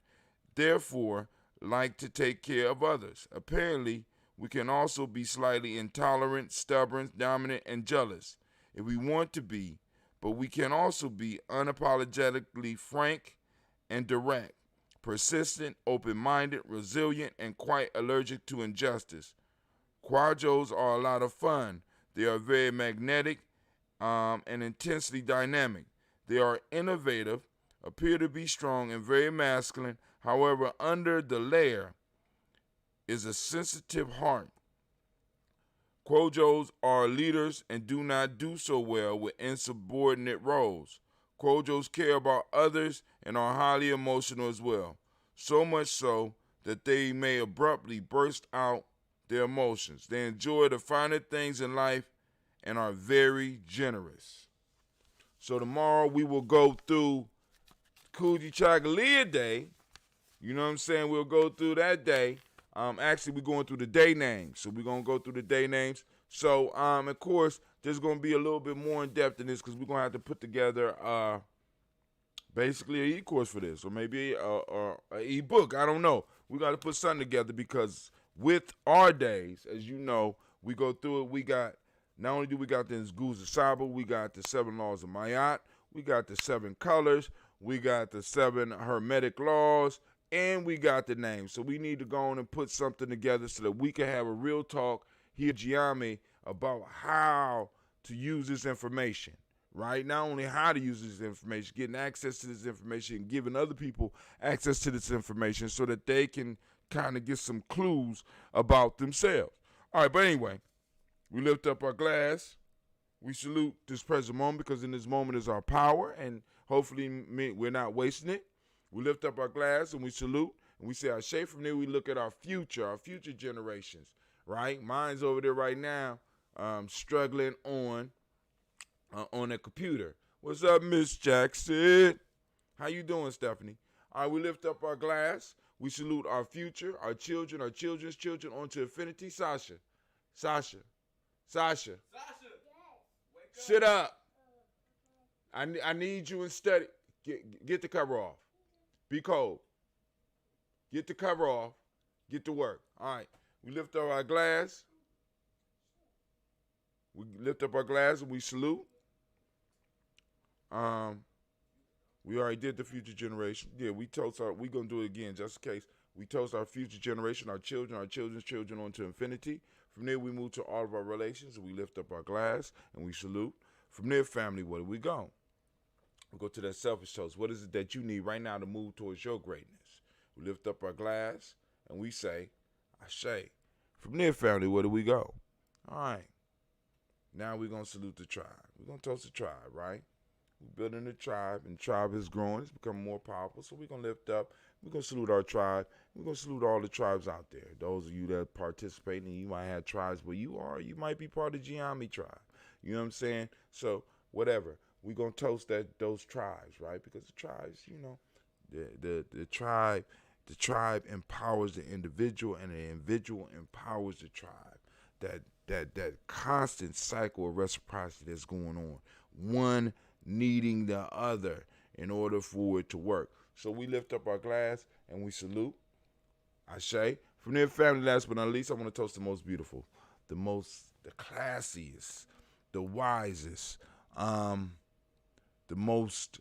therefore like to take care of others. Apparently, we can also be slightly intolerant, stubborn, dominant, and jealous if we want to be, but we can also be unapologetically frank and direct, persistent, open-minded, resilient, and quite allergic to injustice. Quajos are a lot of fun. They are very magnetic and intensely dynamic. They are innovative, appear to be strong, and very masculine. However, under the layer is a sensitive heart. Quojos are leaders and do not do so well with insubordinate roles. Quojos care about others and are highly emotional as well, so much so that they may abruptly burst out their emotions. They enjoy the finer things in life and are very generous. So tomorrow we will go through Kuji Chagalia Day. You know what I'm saying? We'll go through that day. Actually, we're going through the day names. So we're going to go through the day names. So, of course, there's going to be a little bit more in depth in this because we're going to have to put together basically an e-course for this, or maybe a e-book. I don't know. We got to put something together because with our days, as you know, we go through it. We got, not only do we got the Nguza Saba, we got the 7 laws of Mayat, we got the 7 colors, we got the 7 hermetic laws, and we got the name. So we need to go on and put something together so that we can have a real talk here, Giami, about how to use this information, right? Not only how to use this information, getting access to this information, and giving other people access to this information so that they can kind of get some clues about themselves. All right, but anyway, we lift up our glass. We salute this present moment because in this moment is our power, and hopefully we're not wasting it. We lift up our glass and we salute, and we say our shade. From there we look at our future generations, right? Mine's over there right now struggling on a computer. What's up, Miss Jackson? How you doing, Stephanie? All right, we lift up our glass. We salute our future, our children, our children's children onto infinity. Sasha. Sit up. I need you and study. Get the cover off. Be cold. Get the cover off. Get to work. All right. We lift up our glass. We lift up our glass and we salute. We already did the future generation. Yeah, we toast our, we're going to do it again just in case. We toast our future generation, our children, our children's children onto infinity. From there, we move to all of our relations. We lift up our glass and we salute. From there, family, where do we go? We go to that selfish toast. What is it that you need right now to move towards your greatness? We lift up our glass and we say, Ashe. From there, family, where do we go? All right. Now we're going to salute the tribe. We're going to toast the tribe, right? We're building the tribe, and the tribe is growing. It's becoming more powerful. So we're going to lift up. We're going to salute our tribe. We're going to salute all the tribes out there. Those of you that participate, and you might have tribes where you are. You might be part of the Giami tribe. You know what I'm saying? So whatever. We're going to toast those tribes, right? Because the tribes, the tribe empowers the individual, and the individual empowers the tribe. That constant cycle of reciprocity that's going on. One needing the other in order for it to work. So we lift up our glass and we salute. Ashe. From there, family, last but not least, I want to toast the most beautiful, the classiest, the wisest, the most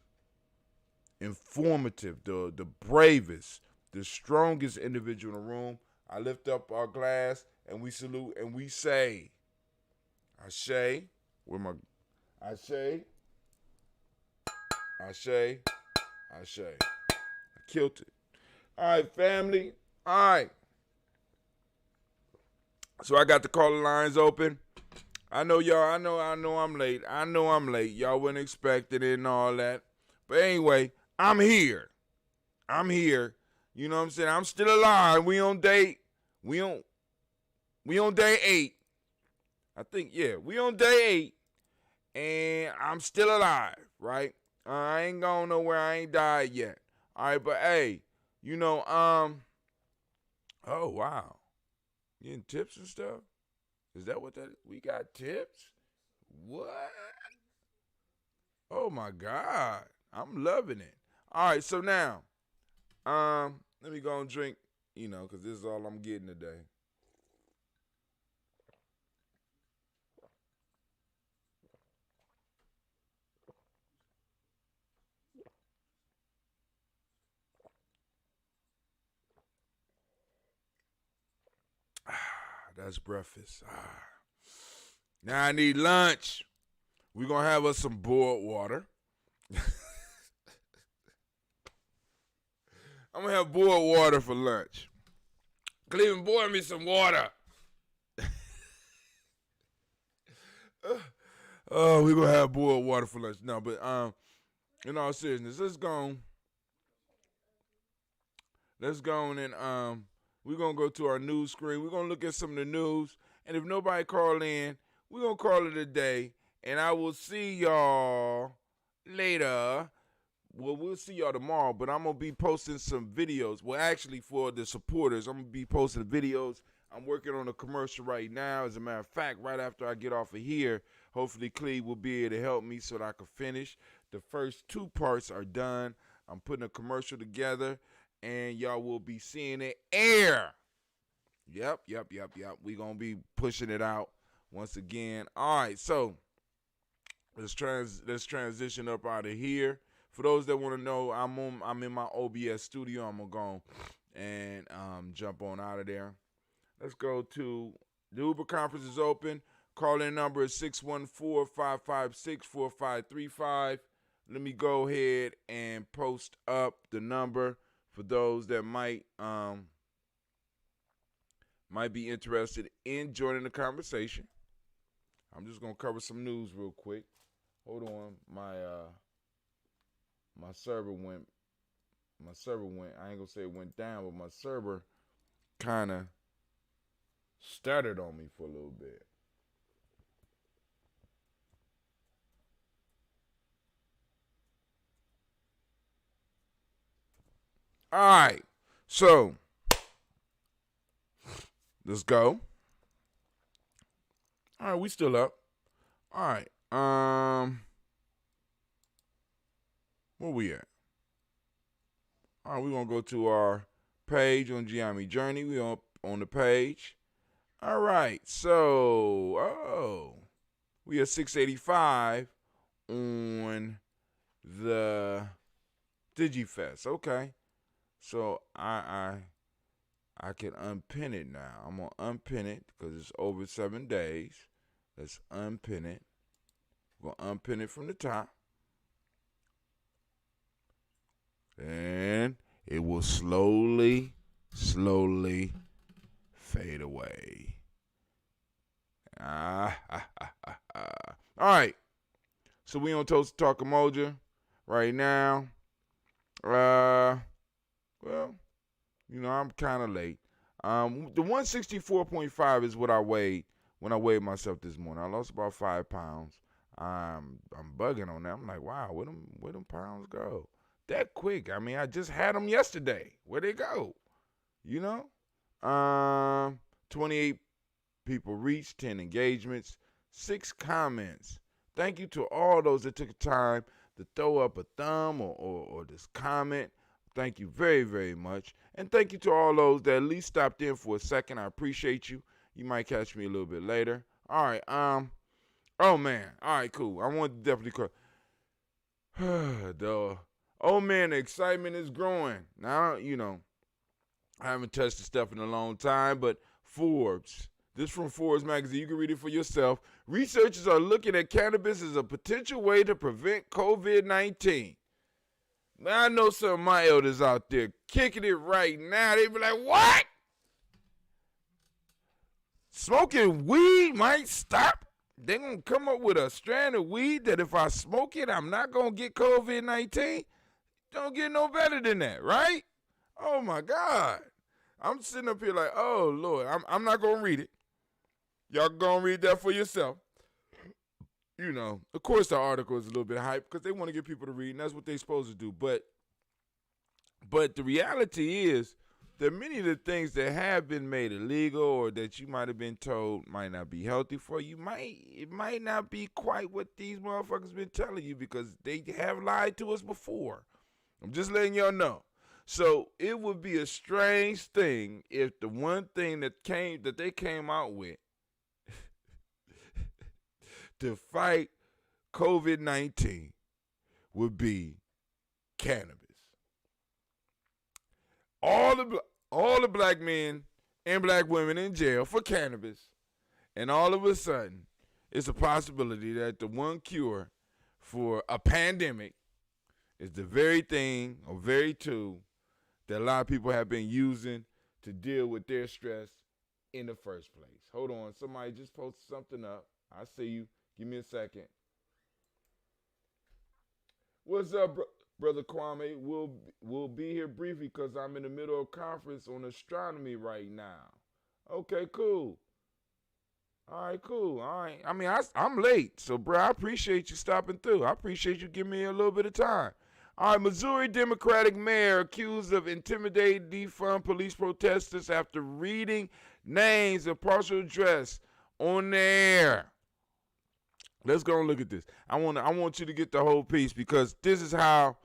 informative, the bravest, the strongest individual in the room. I lift up our glass and we salute and we say, Ashe. Where my Ashe? Ashe. Ashe. I killed it. All right, family. All right. So I got the caller lines open. I know y'all, I know I'm late. I know I'm late. Y'all wasn't expecting it and all that. But anyway, I'm here. You know what I'm saying? I'm still alive. We on day 8. I think, yeah, we on day 8. And I'm still alive, right? I ain't going nowhere. I ain't died yet. All right, but hey, oh wow. Getting tips and stuff? Is that what that is? We got tips? What? Oh my God. I'm loving it. All right, so now, let me go and drink, because this is all I'm getting today. That's breakfast. Now I need lunch. We're going to have us some boiled water. I'm going to have boiled water for lunch. Cleveland, boil me some water. Oh, we're going to have boiled water for lunch. No, but in all seriousness, let's go on and we're going to go to our news screen. We're going to look at some of the news. And if nobody call in, we're going to call it a day. And I will see y'all later. Well, we'll see y'all tomorrow, but I'm going to be posting some videos. Well, actually, for the supporters, I'm going to be posting videos. I'm working on a commercial right now. As a matter of fact, right after I get off of here, hopefully Cleve will be able to help me so that I can finish. The first 2 parts are done. I'm putting a commercial together, and y'all will be seeing it air. Yep. We're going to be pushing it out once again. All right, so let's transition up out of here. For those that want to know, I'm in my OBS studio. I'm going to go and jump on out of there. Let's go to the Uber conference is open. Call-in number is 614-556-4535. Let me go ahead and post up the number for those that might be interested in joining the conversation. I'm just going to cover some news real quick. Hold on. My server went, I ain't going to say it went down, but my server kind of stuttered on me for a little bit. All right, so let's go. All right, we still up. All right, where we at? All right, we're gonna go to our page on Giami Journey. We on the page. All right, so we are 685 on the DigiFest. Okay. So I can unpin it now. I'm going to unpin it because it's over 7 days. Let's unpin it. We're going to unpin it from the top. And it will slowly fade away. All right. So we on Toast Talk Umoja right now. Well, I'm kind of late. The 164.5 is what I weighed when I weighed myself this morning. I lost about 5 pounds. I'm bugging on that. I'm like, wow, where them pounds go? That quick. I mean, I just had them yesterday. Where'd they go? 28 people reached, 10 engagements, 6 comments. Thank you to all those that took time to throw up a thumb or just comment. Thank you very, very much. And thank you to all those that at least stopped in for a second. I appreciate you. You might catch me a little bit later. All right. Oh, man. All right, cool. I want to definitely call. Oh, man, the excitement is growing. Now, I haven't touched the stuff in a long time, but Forbes. This from Forbes magazine. You can read it for yourself. Researchers are looking at cannabis as a potential way to prevent COVID-19. Now, I know some of my elders out there kicking it right now. They be like, what? Smoking weed might stop? They're going to come up with a strand of weed that if I smoke it, I'm not going to get COVID-19? Don't get no better than that, right? Oh, my God. I'm sitting up here like, oh, Lord, I'm not going to read it. Y'all going to read that for yourself. Of course the article is a little bit hype because they want to get people to read, and that's what they're supposed to do. But the reality is that many of the things that have been made illegal or that you might have been told might not be healthy for you, it might not be quite what these motherfuckers been telling you because they have lied to us before. I'm just letting y'all know. So it would be a strange thing if the one thing that they came out with to fight COVID-19 would be cannabis. All the black men and black women in jail for cannabis, and all of a sudden, it's a possibility that the one cure for a pandemic is the very thing or very tool that a lot of people have been using to deal with their stress in the first place. Hold on, somebody just posted something up. I see you. Give me a second. What's up, Brother Kwame? We'll be here briefly because I'm in the middle of a conference on astronomy right now. Okay, cool. All right, cool. All right. I mean, I'm late, so, bro, I appreciate you stopping through. I appreciate you giving me a little bit of time. All right, Missouri Democratic mayor accused of intimidating defund police protesters after reading names and partial address on the air. Let's go and look at this. I want you to get the whole piece because this is how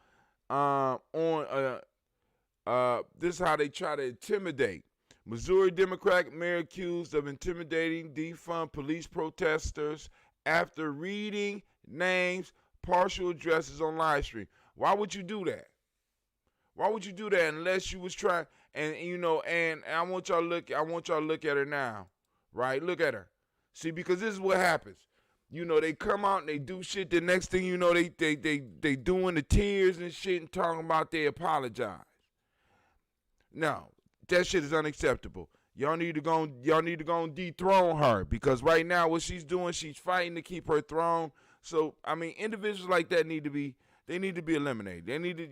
this is how they try to intimidate. Missouri Democratic mayor accused of intimidating defund police protesters after reading names, partial addresses on live stream. Why would you do that? Why would you do that unless you was trying? And and I want y'all to look at her now, right? Look at her. See, because this is what happens. They come out and they do shit. The next thing you know, they doing the tears and shit and talking about they apologize. No, that shit is unacceptable. Y'all need to go and dethrone her because right now what she's doing, she's fighting to keep her throne. So I mean, individuals like that need to be eliminated. They need to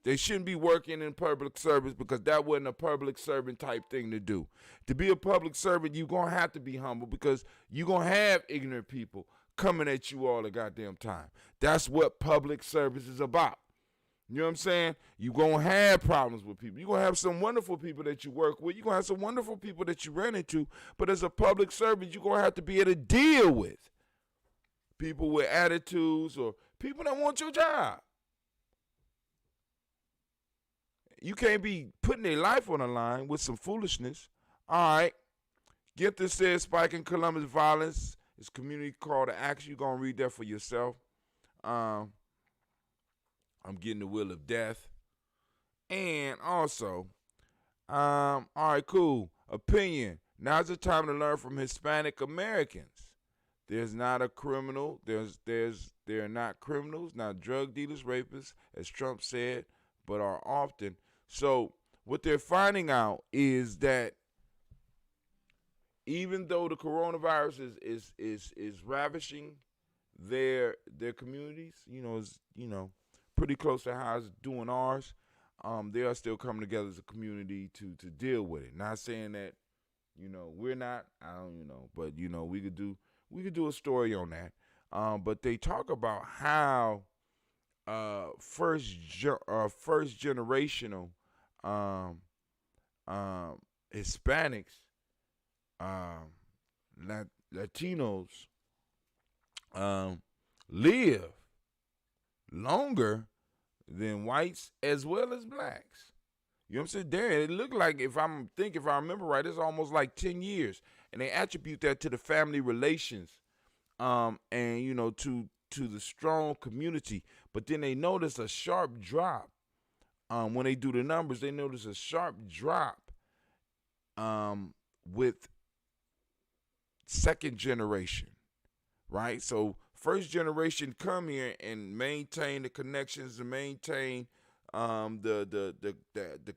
they shouldn't be working in public service because that wasn't a public servant type thing to do. To be a public servant, you're going to have to be humble because you're going to have ignorant people coming at you all the goddamn time. That's what public service is about. You know what I'm saying? You're going to have problems with people. You're going to have some wonderful people that you work with. You're going to have some wonderful people that you run into. But as a public servant, you're going to have to be able to deal with people with attitudes or people that want your job. You can't be putting their life on the line with some foolishness. All right. Gifter says spike in Columbus violence is community call to action. You're going to read that for yourself. I'm getting the will of death. And also, all right, cool. Opinion. Now's the time to learn from Hispanic Americans. There's not a criminal. They're not criminals, not drug dealers, rapists, as Trump said, but are often. So what they're finding out is that even though the coronavirus is ravishing their communities, is pretty close to how it's doing ours. They are still coming together as a community to deal with it. Not saying that we're not. I don't but we could do a story on that. But they talk about how first generational Hispanics, Latinos live longer than whites as well as blacks. You know what I'm saying? There, it looked like, if I remember right, it's almost like 10 years. And they attribute that to the family relations, and to the strong community. But then they notice a sharp drop. When they do the numbers, they notice a sharp drop with second generation, right? So first generation come here and maintain the connections, and maintain the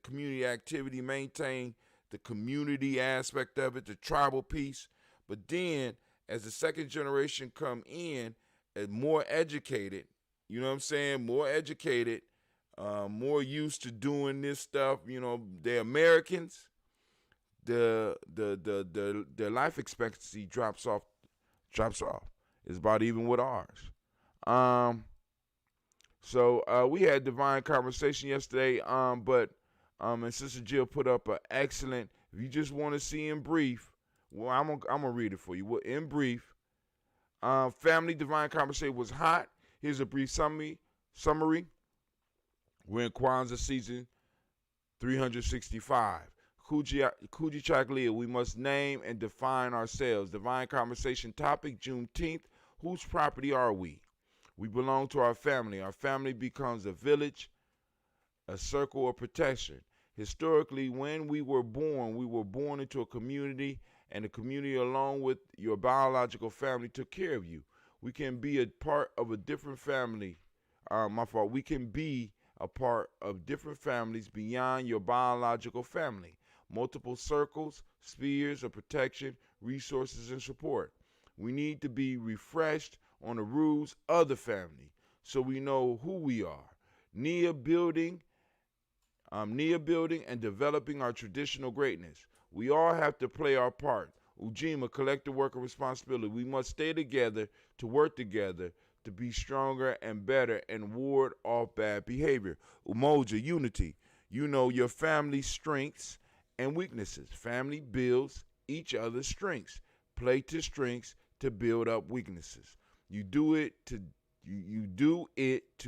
community activity, maintain the community aspect of it, the tribal piece. But then as the second generation come in and more educated, you know what I'm saying? More educated, more used to doing this stuff. They're Americans. Their life expectancy drops off. It's about even with ours. So we had divine conversation yesterday. And Sister Jill put up an excellent. If you just want to see in brief, well, I'm gonna read it for you. Well, in brief, family divine conversation was hot. Here's a brief summary. We're in Kwanzaa season 365. Kuji Chaklia, we must name and define ourselves. Divine conversation topic, Juneteenth. Whose property are we? We belong to our family. Our family becomes a village, a circle of protection. Historically, when we were born into a community, and the community, along with your biological family, took care of you. We can be a part of a different family. We can be a part of different families beyond your biological family. Multiple circles, spheres of protection, resources, and support. We need to be refreshed on the rules of the family so we know who we are. Nia building and developing our traditional greatness. We all have to play our part. Ujima, collective work of responsibility. We must stay together, to work together, to be stronger and better, and ward off bad behavior. Umoja, unity. You know your family's strengths and weaknesses. Family builds each other's strengths. Play to strengths to build up weaknesses. You do it to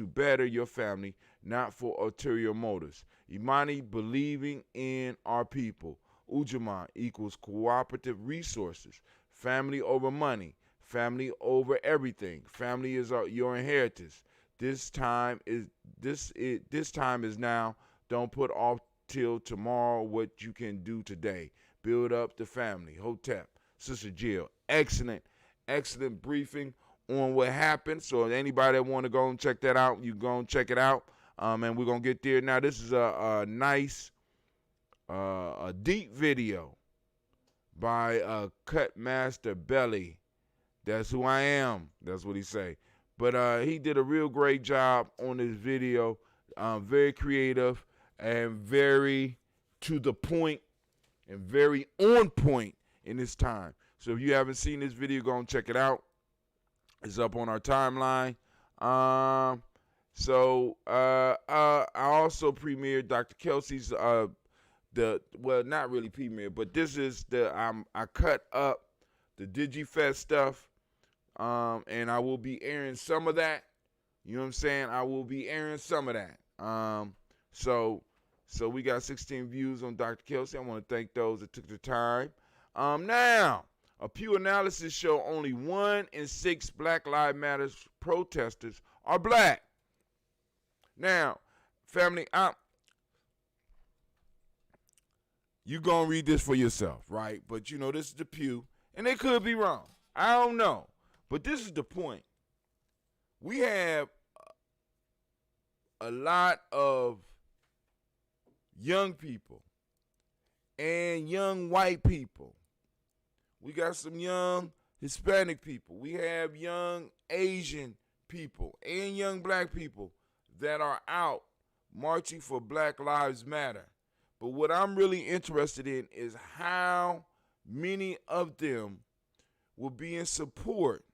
better your family, not for ulterior motives. Imani, believing in our people. Ujaman equals cooperative resources. Family over money. Family over everything. Family is your inheritance. This time is now. Don't put off till tomorrow what you can do today. Build up the family. Hotep. Sister Jill, excellent briefing on what happened. So anybody that want to go and check that out, you go and check it out. And we're going to get there. Now, this is a nice, a deep video by Cut Master Belly. That's who I am. That's what he say. But he did a real great job on this video. Very creative and very to the point and very on point in this time. So if you haven't seen this video, go and check it out. It's up on our timeline. I also premiered Dr. Kelsey's not really premiered, but this is I cut up the DigiFest stuff, and I will be airing some of that. You know what I'm saying? I will be airing some of that. So we got 16 views on Dr. Kelsey. I want to thank those that took the time. Now, a Pew analysis show only 1 in 6 Black Lives Matter protesters are black. Now, family, you gonna read this for yourself, right? But this is the Pew, and they could be wrong. I don't know. But this is the point. We have a lot of young people and young white people. We got some young Hispanic people. We have young Asian people and young black people that are out marching for Black Lives Matter. But what I'm really interested in is how many of them will be in support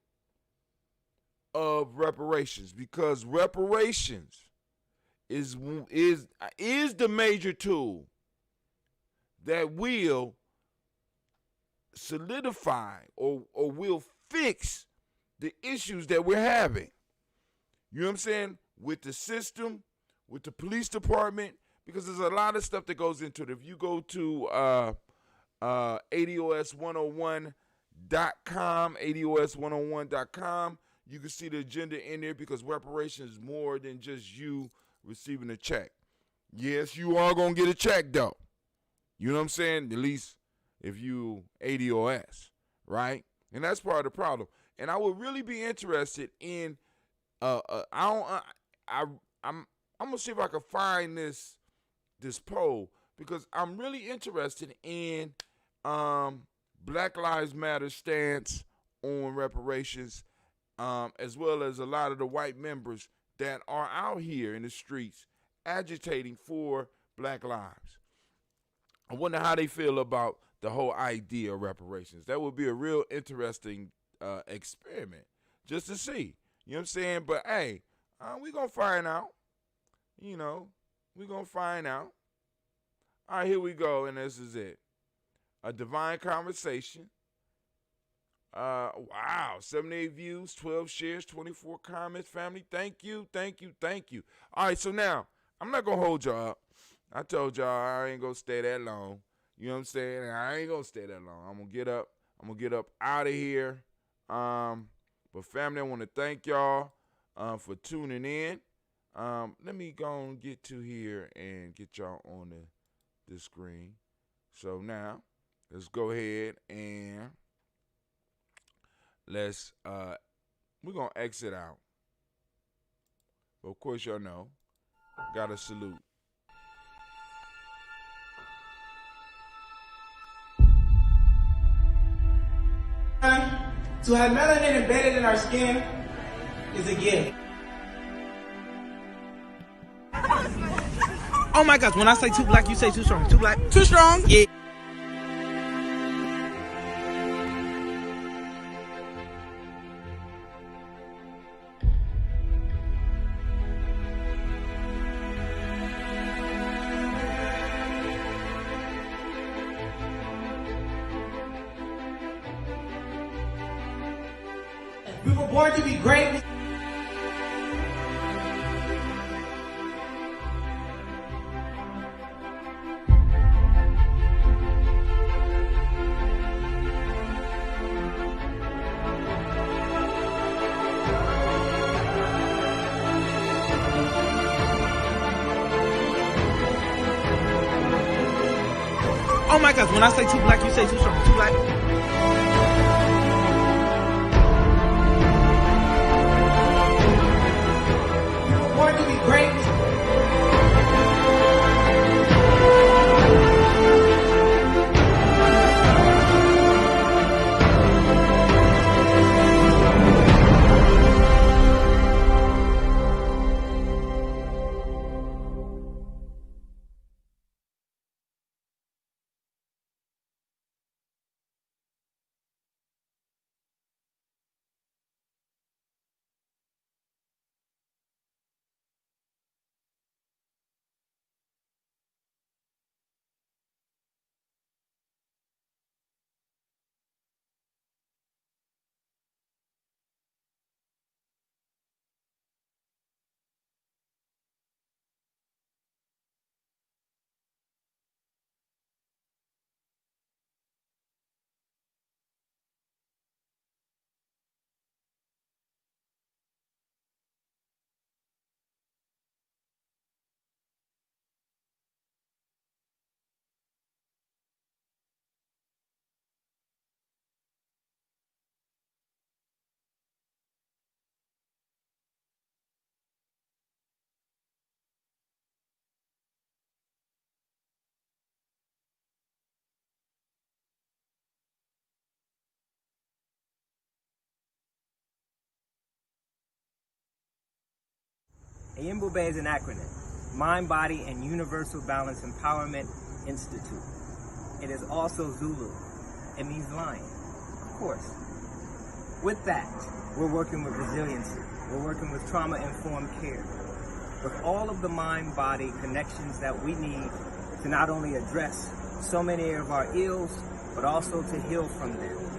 of reparations, because reparations is the major tool that will solidify or will fix the issues that we're having. You know what I'm saying? With the system, with the police department, because there's a lot of stuff that goes into it. If you go to ADOS101.com, ADOS101.com, you can see the agenda in there, because reparations is more than just you receiving a check. Yes, you are going to get a check, though. You know what I'm saying? At least if you ADOS, right? And that's part of the problem. And I would really be interested in, I'm gonna see if I can find this poll, because I'm really interested in Black Lives Matter stance on reparations, as well as a lot of the white members that are out here in the streets agitating for Black lives. I wonder how they feel about the whole idea of reparations. That would be a real interesting experiment just to see. You know what I'm saying? But hey, we're going to find out. You know, we're going to find out. All right, here we go, and this is it. A divine conversation. Wow, 78 views, 12 shares, 24 comments, family. Thank you. All right, so now, I'm not going to hold y'all up. I told y'all I ain't going to stay that long. You know what I'm saying? I ain't going to stay that long. I'm going to get up out of here. But family, I want to thank y'all for tuning in. Let me go and get to here and get y'all on the screen. So now, let's go ahead and we're going to exit out. But of course, y'all know, got to salute. To have melanin embedded in our skin is a gift. Oh my gosh, when I say too black, you say too strong. Too black? Too strong? Yeah. We were born to be great. Oh my gosh, when I say too black, you say too strong. Too black? The MBUBE is an acronym. Mind, Body, and Universal Balance Empowerment Institute. It is also Zulu. It means lion, of course. With that, we're working with resiliency. We're working with trauma-informed care. With all of the mind-body connections that we need to not only address so many of our ills, but also to heal from them.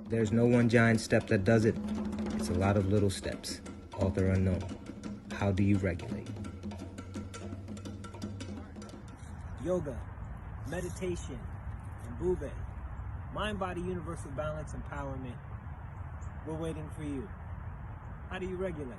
There's no one giant step that does it. It's a lot of little steps. Author unknown. How do you regulate? Yoga, meditation, and MBUBE. Mind, Body, Universal Balance Empowerment. We're waiting for you. How do you regulate?